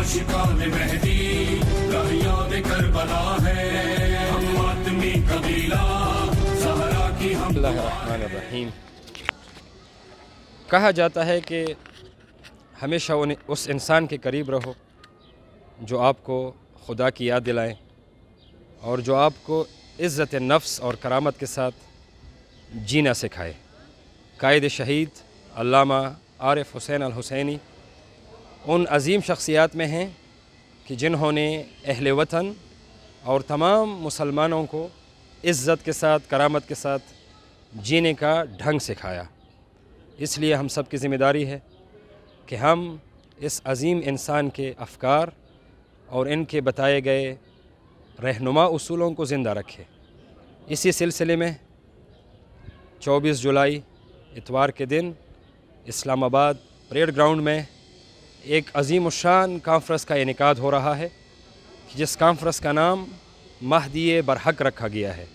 आशिकान मेहदी याद करबला है, हम मातमी कबीला ज़हरा की हम। बिस्मिल्लाहिर्रहमानिर्रहीम। कहा जाता है कि हमेशा उस इंसान के करीब रहो जो आपको खुदा की याद दिलाएं और जो आपको इज़्ज़त नफ्स और करामत के साथ जीना सिखाए। कायद शहीद अल्लामा आरिफ हुसैन अल हुसैनी उन अज़ीम शख्सियात में हैं कि जिन्होंने अहले वतन और तमाम मुसलमानों को इज़्ज़त के साथ करामत के साथ जीने का ढंग सिखाया। इसलिए हम सब की ज़िम्मेदारी है कि हम इस अज़ीम इंसान के अफ़कार और इनके बताए गए रहनुमा उसूलों को ज़िंदा रखें। इसी सिलसिले में 24 जुलाई इतवार के दिन इस्लामाबाद परेड ग्राउंड में एक अज़ीम शान कॉन्फ्रेंस का इनेकाद हो रहा है, जिस कॉन्फ्रेंस का नाम महदी बरहक रखा गया है।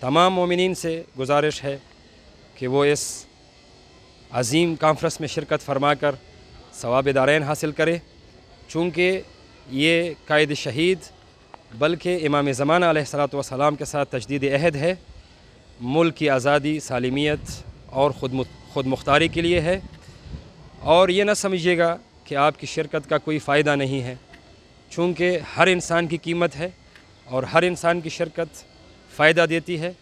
तमाम मोमिनीन से गुजारिश है कि वो इस अज़ीम कॉन्फ्रेंस में शिरकत फरमाकर सवाब दारैन हासिल करे, चूँकि ये कायद शहीद बल्कि इमाम ज़माना अलैहिस्सलातु वस्सलाम के साथ तजदीद अहद है, मुल्क की आज़ादी, सालिमियत और ख़ुद मुख्तारी के लिए है। और ये न समझिएगा कि आपकी शिरकत का कोई फ़ायदा नहीं है, चूँकि हर इंसान की कीमत है और हर इंसान की शिरकत फ़ायदा देती है।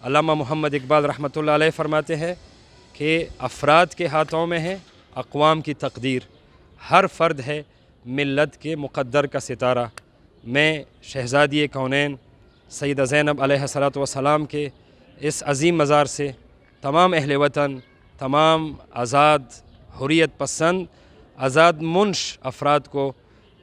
अल्लामा मोहम्मद इकबाल रहमतुल्लाह अलैह फरमाते हैं कि अफराद के हाथों में है अक़वाम की तकदीर, हर फ़र्द है मिल्लत के मुक़द्दर का सितारा। मैं शहज़ादी कौनैन सैयदा ज़ैनब अलैहिस्सलातु वस्सलाम के इस अज़ीम मज़ार से तमाम अहले वतन, तमाम आज़ाद हुर्रियत पसंद आज़ाद मुंश अफराद को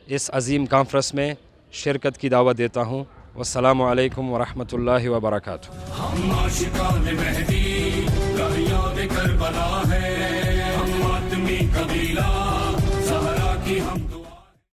इस अज़ीम कॉन्फ्रेंस में शिरकत की दावत देता हूँ। वस्सलामु अलैकुम वरहमतुल्लाहि वबरकातुहू। हम आशिकान मेहदी याद करबला है।